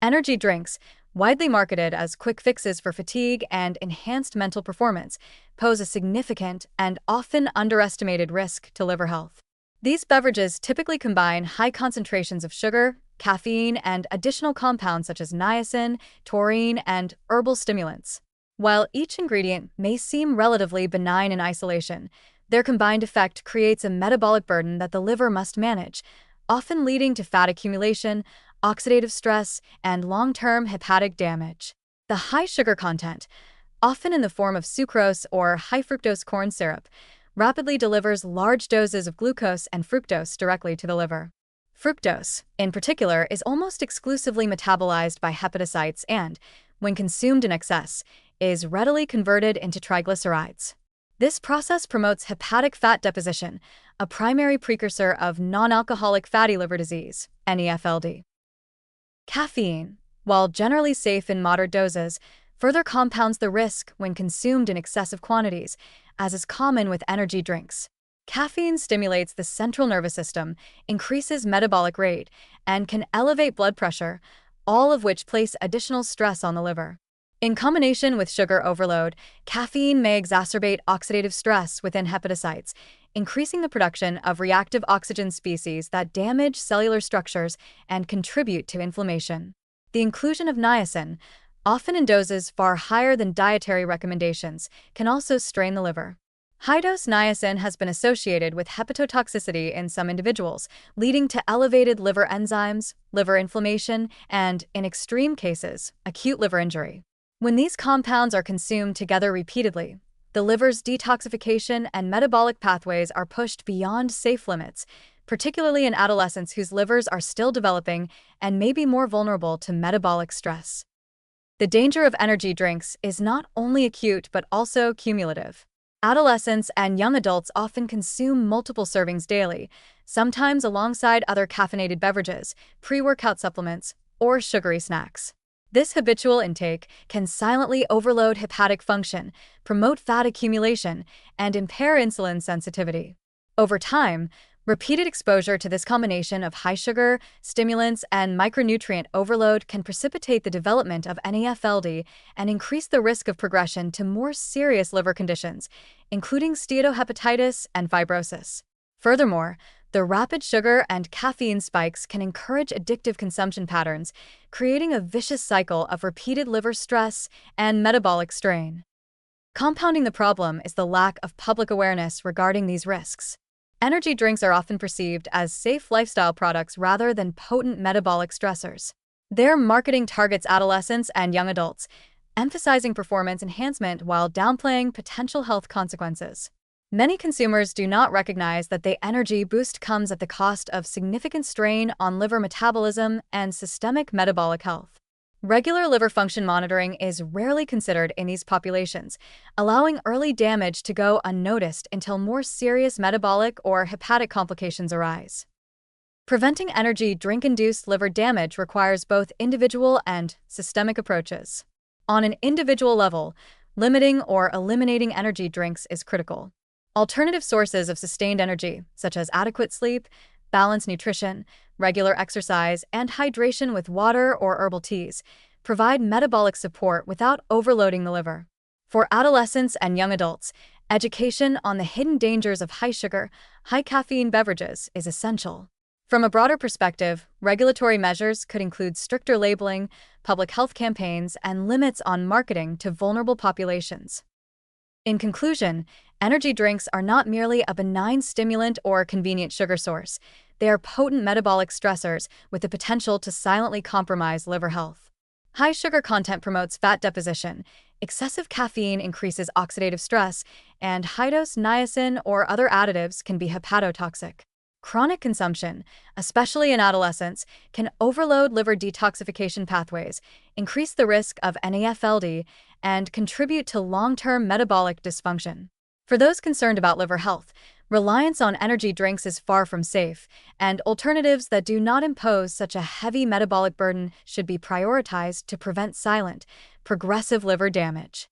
Energy drinks, widely marketed as quick fixes for fatigue and enhanced mental performance, pose a significant and often underestimated risk to liver health. These beverages typically combine high concentrations of sugar, caffeine, and additional compounds such as niacin, taurine, and herbal stimulants. While each ingredient may seem relatively benign in isolation, their combined effect creates a metabolic burden that the liver must manage, often leading to fat accumulation, oxidative stress, and long-term hepatic damage. The high sugar content, often in the form of sucrose or high-fructose corn syrup, rapidly delivers large doses of glucose and fructose directly to the liver. Fructose, in particular, is almost exclusively metabolized by hepatocytes and, when consumed in excess, is readily converted into triglycerides. This process promotes hepatic fat deposition, a primary precursor of non-alcoholic fatty liver disease, NEFLD. Caffeine, while generally safe in moderate doses, further compounds the risk when consumed in excessive quantities, as is common with energy drinks. Caffeine stimulates the central nervous system, increases metabolic rate, and can elevate blood pressure, all of which place additional stress on the liver. In combination with sugar overload, caffeine may exacerbate oxidative stress within hepatocytes, increasing the production of reactive oxygen species that damage cellular structures and contribute to inflammation. The inclusion of niacin, often in doses far higher than dietary recommendations, can also strain the liver. High-dose niacin has been associated with hepatotoxicity in some individuals, leading to elevated liver enzymes, liver inflammation, and, in extreme cases, acute liver injury. When these compounds are consumed together repeatedly, the liver's detoxification and metabolic pathways are pushed beyond safe limits, particularly in adolescents whose livers are still developing and may be more vulnerable to metabolic stress. The danger of energy drinks is not only acute but also cumulative. Adolescents and young adults often consume multiple servings daily, sometimes alongside other caffeinated beverages, pre-workout supplements, or sugary snacks. This habitual intake can silently overload hepatic function, promote fat accumulation, and impair insulin sensitivity. Over time, repeated exposure to this combination of high sugar, stimulants, and micronutrient overload can precipitate the development of NEFLD and increase the risk of progression to more serious liver conditions, including steatohepatitis and fibrosis. Furthermore, the rapid sugar and caffeine spikes can encourage addictive consumption patterns, creating a vicious cycle of repeated liver stress and metabolic strain. Compounding the problem is the lack of public awareness regarding these risks. Energy drinks are often perceived as safe lifestyle products rather than potent metabolic stressors. Their marketing targets adolescents and young adults, emphasizing performance enhancement while downplaying potential health consequences. Many consumers do not recognize that the energy boost comes at the cost of significant strain on liver metabolism and systemic metabolic health. Regular liver function monitoring is rarely considered in these populations, allowing early damage to go unnoticed until more serious metabolic or hepatic complications arise. Preventing energy drink-induced liver damage requires both individual and systemic approaches. On an individual level, limiting or eliminating energy drinks is critical. Alternative sources of sustained energy, such as adequate sleep, balanced nutrition, regular exercise, and hydration with water or herbal teas, provide metabolic support without overloading the liver. For adolescents and young adults, education on the hidden dangers of high-sugar, high-caffeine beverages is essential. From a broader perspective, regulatory measures could include stricter labeling, public health campaigns, and limits on marketing to vulnerable populations. In conclusion, energy drinks are not merely a benign stimulant or convenient sugar source. They are potent metabolic stressors with the potential to silently compromise liver health. High sugar content promotes fat deposition, excessive caffeine increases oxidative stress, and high-dose niacin or other additives can be hepatotoxic. Chronic consumption, especially in adolescents, can overload liver detoxification pathways, increase the risk of NEFLD, and contribute to long-term metabolic dysfunction. For those concerned about liver health, reliance on energy drinks is far from safe, and alternatives that do not impose such a heavy metabolic burden should be prioritized to prevent silent, progressive liver damage.